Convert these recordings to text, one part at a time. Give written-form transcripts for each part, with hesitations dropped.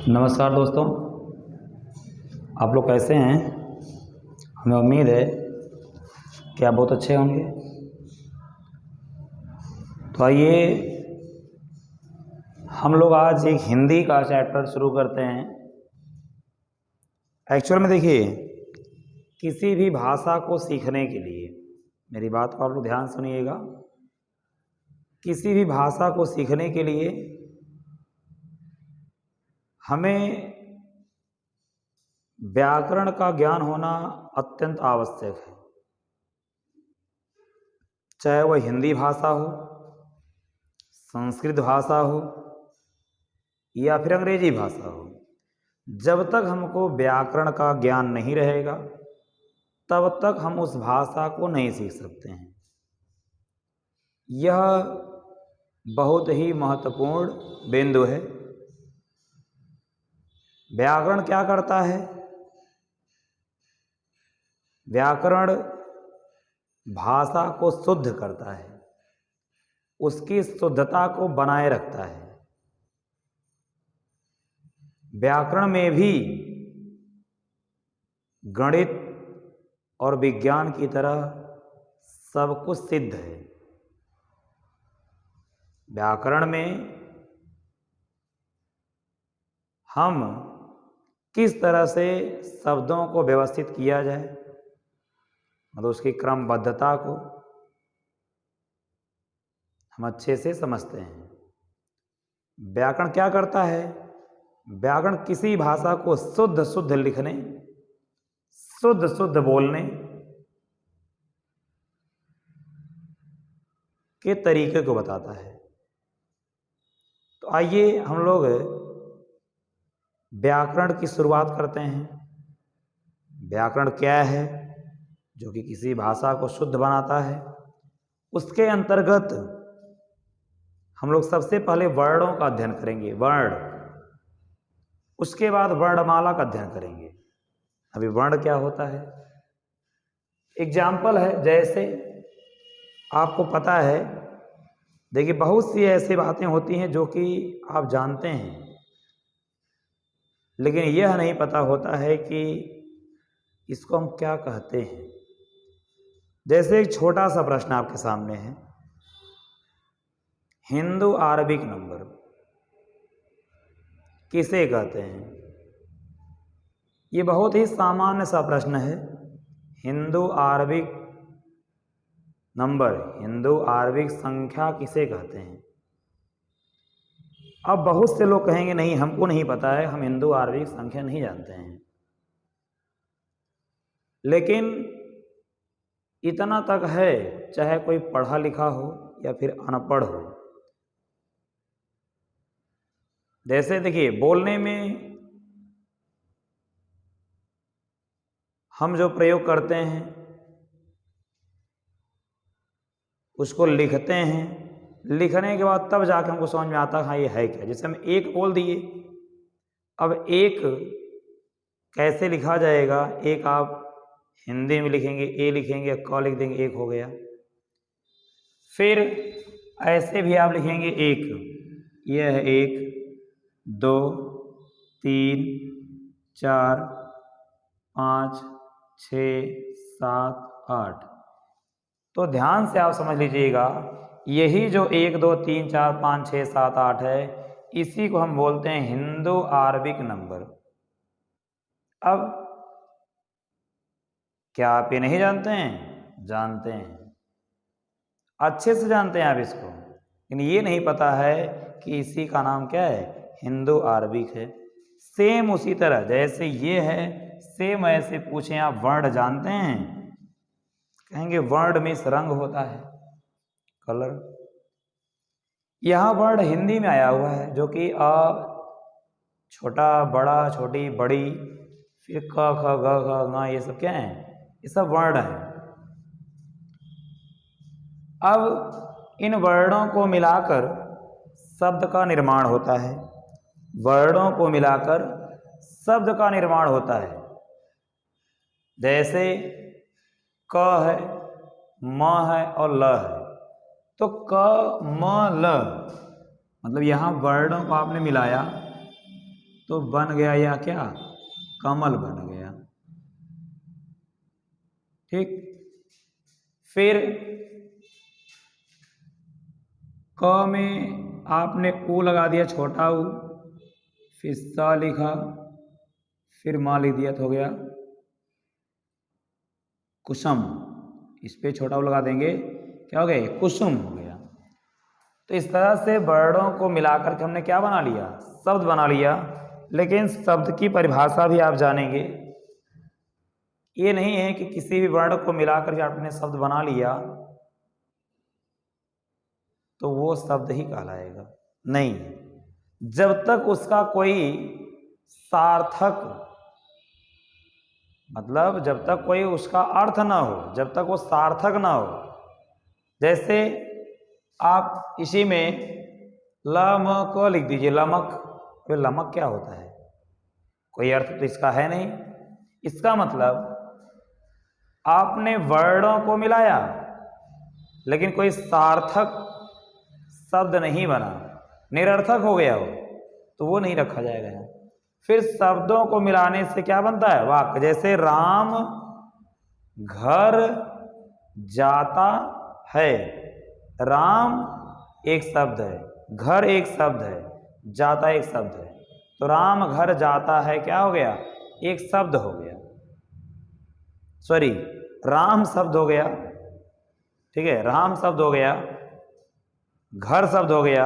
नमस्कार दोस्तों, आप लोग कैसे हैं। हमें उम्मीद है कि आप बहुत अच्छे होंगे। तो आइए हम लोग आज एक हिंदी का चैप्टर शुरू करते हैं। एक्चुअल में देखिए, किसी भी भाषा को सीखने के लिए, मेरी बात को आप लोग ध्यान सुनिएगा, किसी भी भाषा को सीखने के लिए हमें व्याकरण का ज्ञान होना अत्यंत आवश्यक है। चाहे वह हिंदी भाषा हो, संस्कृत भाषा हो या फिर अंग्रेजी भाषा हो, जब तक हमको व्याकरण का ज्ञान नहीं रहेगा तब तक हम उस भाषा को नहीं सीख सकते हैं। यह बहुत ही महत्वपूर्ण बिंदु है। व्याकरण क्या करता है? व्याकरण भाषा को शुद्ध करता है, उसकी शुद्धता को बनाए रखता है। व्याकरण में भी गणित और विज्ञान की तरह सब कुछ सिद्ध है। व्याकरण में हम किस तरह से शब्दों को व्यवस्थित किया जाए, मतलब उसकी क्रमबद्धता को हम अच्छे से समझते हैं। व्याकरण क्या करता है? व्याकरण किसी भाषा को शुद्ध शुद्ध लिखने, शुद्ध शुद्ध बोलने के तरीके को बताता है। तो आइए हम लोग व्याकरण की शुरुआत करते हैं। व्याकरण क्या है? जो कि किसी भाषा को शुद्ध बनाता है। उसके अंतर्गत हम लोग सबसे पहले वर्णों का अध्ययन करेंगे, वर्ण। उसके बाद वर्णमाला का अध्ययन करेंगे। अभी वर्ण क्या होता है? एग्जाम्पल है, जैसे आपको पता है, देखिए बहुत सी ऐसी बातें होती हैं जो कि आप जानते हैं, लेकिन यह नहीं पता होता है कि इसको हम क्या कहते हैं। जैसे एक छोटा सा प्रश्न आपके सामने है, हिंदू आरबिक नंबर किसे कहते हैं? ये बहुत ही सामान्य सा प्रश्न है। Hindu Arabic number, Hindu Arabic संख्या किसे कहते हैं? अब बहुत से लोग कहेंगे नहीं, हमको नहीं पता है, हम हिंदू आरबिक संख्या नहीं जानते हैं। लेकिन इतना तक है, चाहे कोई पढ़ा लिखा हो या फिर अनपढ़ हो। जैसे देखिए, बोलने में हम जो प्रयोग करते हैं उसको लिखते हैं, लिखने के बाद तब जाके हमको समझ में आता है हाँ ये है क्या। जैसे हम एक बोल दिए, अब एक कैसे लिखा जाएगा? एक आप हिंदी में लिखेंगे, ए लिखेंगे, क लिख देंगे, एक हो गया। फिर ऐसे भी आप लिखेंगे एक, यह है 1, 2, 3, 4, 5, 6, 7, 8। तो ध्यान से आप समझ लीजिएगा, यही जो 1, 2, 3, 4, 5, 6, 7, 8 है, इसी को हम बोलते हैं हिंदू आरबिक नंबर। अब क्या आप ये नहीं जानते हैं? जानते हैं, अच्छे से जानते हैं आप इसको, लेकिन ये नहीं पता है कि इसी का नाम क्या है? हिंदू आरबिक है। सेम उसी तरह जैसे ये है, सेम ऐसे पूछें आप वर्ण जानते हैं? कहेंगे वर्ण में रंग होता है, कलर। यह वर्ण हिंदी में आया हुआ है, जो कि अ, छोटा, बड़ा, छोटी, बड़ी, फिर क, ख, ग, घ, ङ, ये सब क्या है? ये सब वर्ण है। अब इन वर्णों को मिलाकर शब्द का निर्माण होता है। वर्णों को मिलाकर शब्द का निर्माण होता है। जैसे क है, म है और ल है, तो क, म, ल, मतलब यहां वर्णों को आपने मिलाया तो बन गया या क्या, कमल बन गया। ठीक, फिर क में आपने ऊ लगा दिया, छोटा ऊ, फिर सा लिखा, फिर माँ लिख दिया तो हो गया कुसुम। इस पे छोटा ऊ लगा देंगे, क्या हो गया, कुसुम हो गया। तो इस तरह से वर्णों को मिलाकर के हमने क्या बना लिया, शब्द बना लिया। लेकिन शब्द की परिभाषा भी आप जानेंगे। ये नहीं है कि किसी भी वर्ण को मिलाकर के आपने शब्द बना लिया तो वो शब्द ही कहलाएगा, नहीं। जब तक उसका कोई सार्थक, मतलब जब तक कोई उसका अर्थ ना हो, जब तक वो सार्थक ना हो। जैसे आप इसी में लमक लिख दीजिए, लमक, वे लमक क्या होता है, कोई अर्थ तो इसका है नहीं। इसका मतलब आपने वर्णों को मिलाया लेकिन कोई सार्थक शब्द नहीं बना, निरर्थक हो गया हो, तो वो नहीं रखा जाएगा यहाँ। फिर शब्दों को मिलाने से क्या बनता है, वाक्य। जैसे राम घर जाता है, राम एक शब्द है, घर एक शब्द है, जाता एक शब्द है, तो राम घर जाता है क्या हो गया, एक शब्द हो गया, सॉरी राम शब्द हो गया, ठीक है, राम शब्द हो गया, घर शब्द हो गया,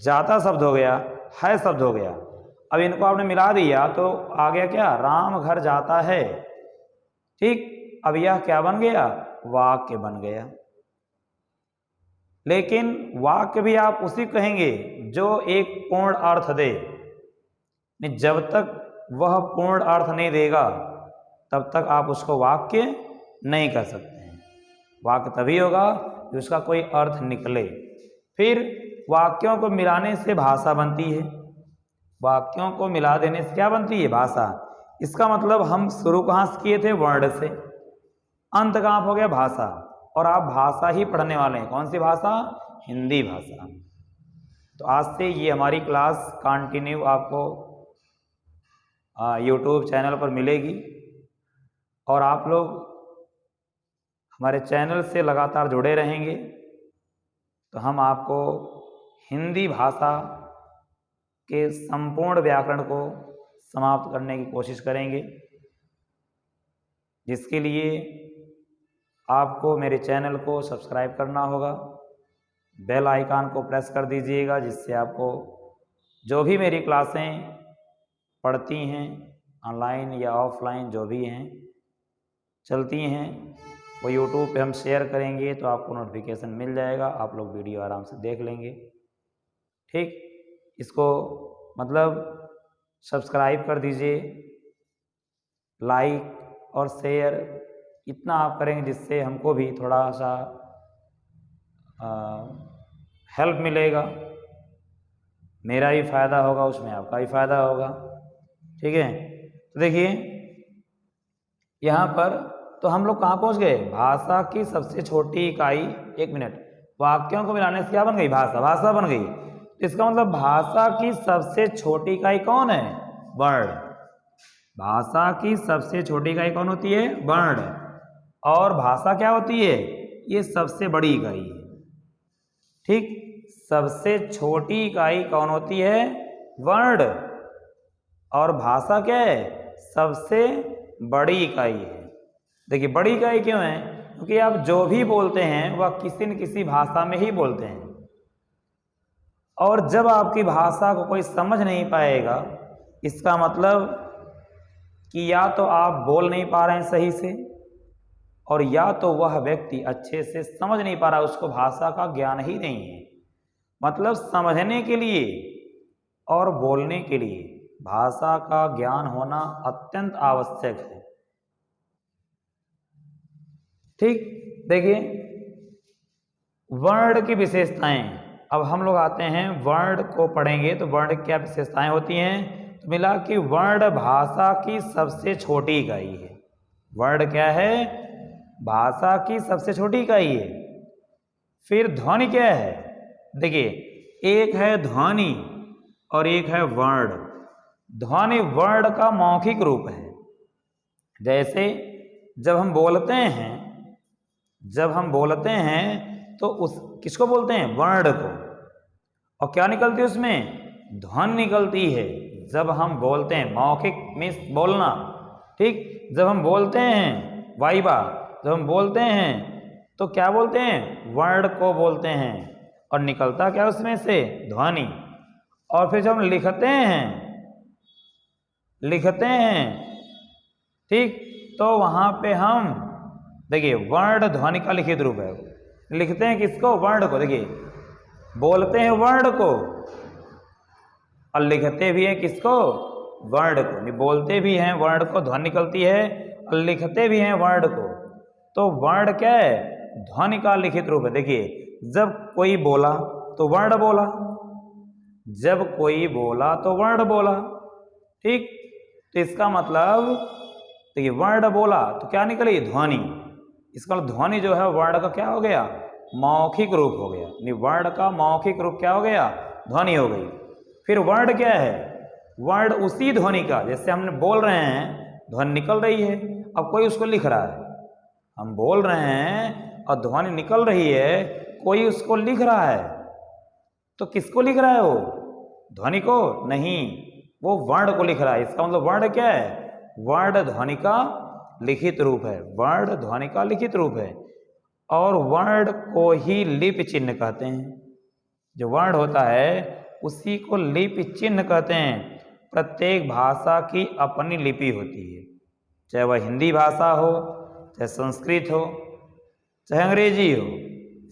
जाता शब्द हो गया, है शब्द हो गया। अब इनको आपने मिला दिया तो आ गया क्या, राम घर जाता है। ठीक, अब यह क्या बन गया, वाक्य बन गया। लेकिन वाक्य भी आप उसी कहेंगे जो एक पूर्ण अर्थ दे। जब तक वह पूर्ण अर्थ नहीं देगा तब तक आप उसको वाक्य नहीं कर सकते हैं। वाक्य तभी होगा कि उसका कोई अर्थ निकले। फिर वाक्यों को मिलाने से भाषा बनती है, वाक्यों को मिला देने से क्या बनती है, भाषा। इसका मतलब हम शुरू कहाँ से किए थे, वर्ण से, अंत कहाँ हो गया, भाषा। और आप भाषा ही पढ़ने वाले हैं, कौन सी भाषा, हिंदी भाषा। तो आज से ये हमारी क्लास कंटिन्यू आपको यूट्यूब चैनल पर मिलेगी और आप लोग हमारे चैनल से लगातार जुड़े रहेंगे तो हम आपको हिंदी भाषा के संपूर्ण व्याकरण को समाप्त करने की कोशिश करेंगे, जिसके लिए आपको मेरे चैनल को सब्सक्राइब करना होगा, बेल आइकन को प्रेस कर दीजिएगा, जिससे आपको जो भी मेरी क्लासें पढ़ती हैं, ऑनलाइन या ऑफलाइन जो भी हैं चलती हैं, वो यूट्यूब पे हम शेयर करेंगे तो आपको नोटिफिकेशन मिल जाएगा, आप लोग वीडियो आराम से देख लेंगे। ठीक, इसको मतलब सब्सक्राइब कर दीजिए, लाइक और शेयर इतना आप करेंगे जिससे हमको भी थोड़ा सा हेल्प मिलेगा, मेरा भी फ़ायदा होगा, उसमें आपका भी फ़ायदा होगा। ठीक है, तो देखिए यहाँ पर तो हम लोग कहाँ पहुँच गए, भाषा की सबसे छोटी इकाई, एक मिनट, वाक्यों को मिलाने से क्या बन गई, भाषा, भाषा बन गई। तो इसका मतलब भाषा की सबसे छोटी इकाई कौन है, वर्ण। भाषा की सबसे छोटी इकाई कौन होती है, वर्ण। और भाषा क्या होती है, ये सबसे बड़ी इकाई है। ठीक, सबसे छोटी इकाई कौन होती है, वर्ण। और भाषा क्या है, सबसे बड़ी इकाई है। देखिए बड़ी इकाई क्यों है, क्योंकि आप जो भी बोलते हैं वह किसी न किसी भाषा में ही बोलते हैं। और जब आपकी भाषा को कोई समझ नहीं पाएगा, इसका मतलब कि या तो आप बोल नहीं पा रहे हैं सही से, और या तो वह व्यक्ति अच्छे से समझ नहीं पा रहा, उसको भाषा का ज्ञान ही नहीं है। मतलब समझने के लिए और बोलने के लिए भाषा का ज्ञान होना अत्यंत आवश्यक है। ठीक, देखिए वर्ण की विशेषताएं। अब हम लोग आते हैं वर्ण को पढ़ेंगे तो वर्ण की क्या विशेषताएं होती हैं। तो मिला कि वर्ण भाषा की सबसे छोटी इकाई है। वर्ण क्या है, भाषा की सबसे छोटी इकाई है। फिर ध्वनि क्या है, देखिए एक है ध्वनि और एक है वर्ण। ध्वनि वर्ण का मौखिक रूप है। जैसे जब हम बोलते हैं तो उस किसको बोलते हैं? वर्ण को। और क्या निकलती है उसमें? ध्वनि निकलती है। जब हम बोलते हैं, मौखिक मीन्स बोलना, ठीक। जब हम बोलते हैं वाइवा, जब हम बोलते हैं तो क्या बोलते हैं? वर्ण को बोलते हैं। और निकलता क्या उसमें से? ध्वनि। और फिर जब हम लिखते हैं, ठीक, तो वहां पे हम देखिए वर्ण ध्वनि का लिखित रूप है। लिखते हैं किसको? वर्ण को। देखिए बोलते हैं वर्ण को और लिखते भी हैं किसको? वर्ण को। नहीं, बोलते भी हैं वर्ण को, ध्वनि निकलती है, और लिखते भी हैं वर्ण को। तो वर्ण क्या है? ध्वनि का लिखित रूप है। देखिए जब कोई बोला तो वर्ण बोला, जब कोई बोला तो वर्ण बोला, ठीक। तो इसका मतलब देखिए वर्ण बोला तो क्या निकली? ध्वनि। इसका मतलब ध्वनि जो है वर्ण का क्या हो गया? मौखिक रूप हो गया। नहीं, वर्ण का मौखिक रूप क्या हो गया? ध्वनि हो गई। फिर वर्ण क्या है? वर्ण उसी ध्वनि का, जैसे हमने बोल रहे हैं ध्वनि निकल रही है, अब कोई उसको लिख रहा है। हम बोल रहे हैं और ध्वनि निकल रही है, कोई उसको लिख रहा है, तो किसको लिख रहा है वो? ध्वनि को? नहीं, वो वर्ण को लिख रहा है। इसका मतलब वर्ण क्या है? वर्ण ध्वनि का लिखित रूप है। वर्ण ध्वनि का लिखित रूप है। और वर्ण को ही लिपि चिन्ह कहते हैं। जो वर्ण होता है उसी को लिपि चिन्ह कहते हैं। प्रत्येक भाषा की अपनी लिपि होती है, चाहे वह हिंदी भाषा हो, चाहे संस्कृत हो, चाहे अंग्रेजी हो,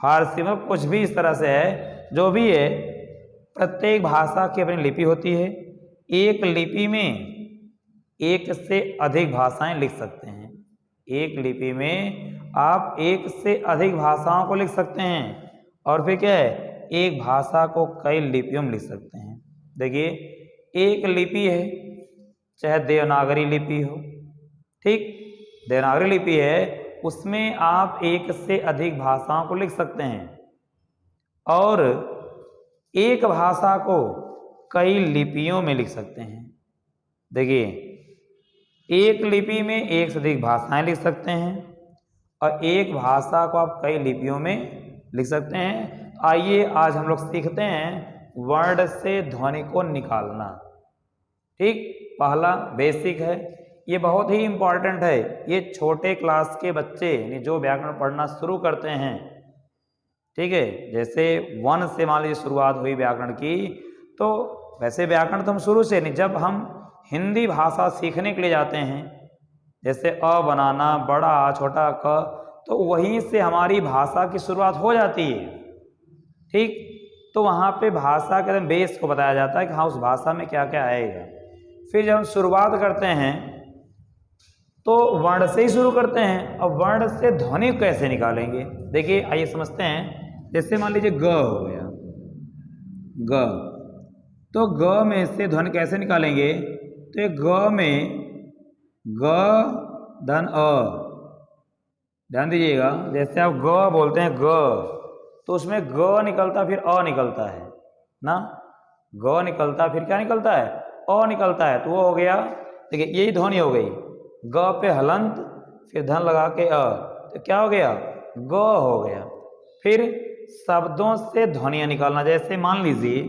फारसी में, कुछ भी इस तरह से है, जो भी है, प्रत्येक भाषा की अपनी लिपि होती है। एक लिपि में एक से अधिक भाषाएं लिख सकते हैं। एक लिपि में आप एक से अधिक भाषाओं को लिख सकते हैं। और फिर क्या है? एक भाषा को कई लिपियों में लिख सकते हैं। देखिए एक लिपि है, चाहे देवनागरी लिपि हो, ठीक, देवनागरी लिपि है, उसमें आप एक से अधिक भाषाओं को लिख सकते हैं। और एक भाषा को कई लिपियों में लिख सकते हैं। देखिए एक लिपि में एक से अधिक भाषाएं लिख सकते हैं और एक भाषा को आप कई लिपियों में लिख सकते हैं। आइए आज हम लोग सीखते हैं वर्ण से ध्वनि को निकालना। ठीक, पहला बेसिक है, ये बहुत ही इम्पॉर्टेंट है। ये छोटे क्लास के बच्चे जो व्याकरण पढ़ना शुरू करते हैं, ठीक है, जैसे 1 से मान लीजिए शुरुआत हुई व्याकरण की, तो वैसे व्याकरण तो हम शुरू से नहीं, जब हम हिंदी भाषा सीखने के लिए जाते हैं, जैसे अ बनाना, बड़ा आ छोटा क, तो वहीं से हमारी भाषा की शुरुआत हो जाती है। ठीक, तो वहाँ पे भाषा के बेस को बताया जाता है कि हाँ उस भाषा में क्या क्या आएगा। फिर जब हम शुरुआत करते हैं तो वर्ण से ही शुरू करते हैं। और वर्ण से ध्वनि कैसे निकालेंगे, देखिए आइए समझते हैं। जैसे मान लीजिए ग हो गया, ग, तो ग में से ध्वनि कैसे निकालेंगे? तो ग में ग धन अ, ध्यान दीजिएगा, जैसे आप ग बोलते हैं ग, तो उसमें ग निकलता फिर अ निकलता है ना, ग निकलता फिर क्या निकलता है? अ निकलता है। तो वो हो गया, देखिए यही ध्वनि हो गई, ग पे हलंत फिर धन लगा के अ, तो क्या हो गया? ग हो गया। फिर शब्दों से ध्वनियां निकालना, जैसे मान लीजिए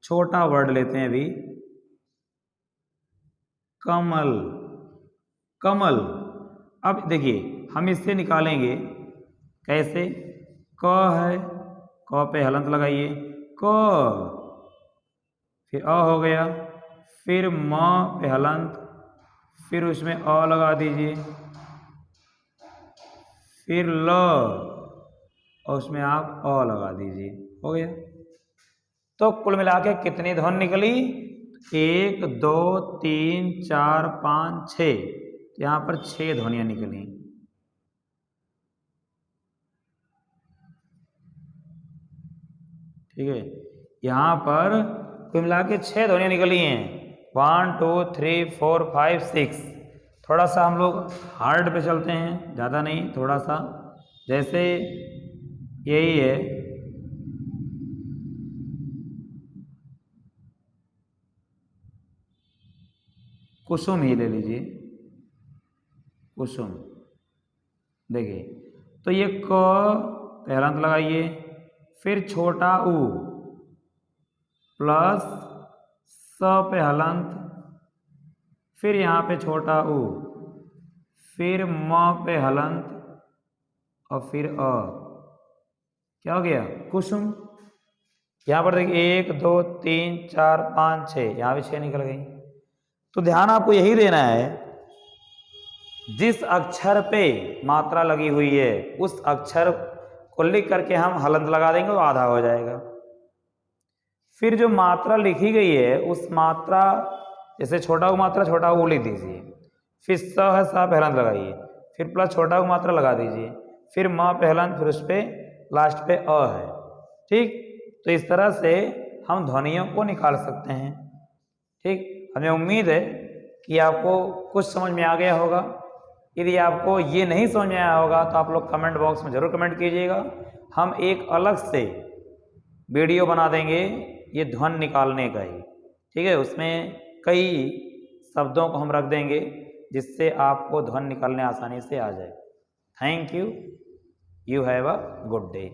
छोटा वर्ड लेते हैं अभी, कमल, कमल। अब देखिए हम इससे निकालेंगे कैसे? क है, क पे हलंत लगाइए, क, फिर अ हो गया, फिर म पे हलंत, फिर उसमें अ लगा दीजिए, फिर ल और उसमें आप अ लगा दीजिए, हो गया। तो कुल मिला के कितनी ध्वनि निकली? 1 2 3 4 5 6, यहाँ पर 6 ध्वनियां निकली। ठीक है, यहाँ पर कुल मिला के 6 ध्वनियां निकली हैं। 1 2 3 4 5 6। थोड़ा सा हम लोग हार्ड पे चलते हैं, ज़्यादा नहीं, थोड़ा सा, जैसे यही है, कुसुम ही ले लीजिए, कुसुम। देखिए तो ये क पहला अंत लगाइए, फिर छोटा ऊ प्लस स पे हलंत, फिर यहाँ पे छोटा ऊ, फिर म पे हलंत और फिर अ। क्या हो गया? कुसुम। यहाँ पर देखिए 1 2 3 4 5 6, यहाँ भी 6 निकल गई। तो ध्यान आपको यही देना है, जिस अक्षर पे मात्रा लगी हुई है उस अक्षर को लिख करके हम हलंत लगा देंगे तो आधा हो जाएगा। फिर जो मात्रा लिखी गई है उस मात्रा, जैसे छोटा ऊ मात्रा छोटा ऊ लिख दीजिए, फिर स है सा पे हलंत लगाइए, फिर प्लस छोटा ऊ मात्रा लगा दीजिए, फिर म पे हलंत, फिर उस पे लास्ट पे अ है। ठीक, तो इस तरह से हम ध्वनियों को निकाल सकते हैं। ठीक, हमें उम्मीद है कि आपको कुछ समझ में आ गया होगा। यदि आपको ये नहीं समझ में आया होगा तो आप लोग कमेंट बॉक्स में ज़रूर कमेंट कीजिएगा। हम एक अलग से वीडियो बना देंगे ये ध्वन निकालने का ही। ठीक है, उसमें कई शब्दों को हम रख देंगे जिससे आपको ध्वन निकालने आसानी से आ जाए। Thank you. You have a good day.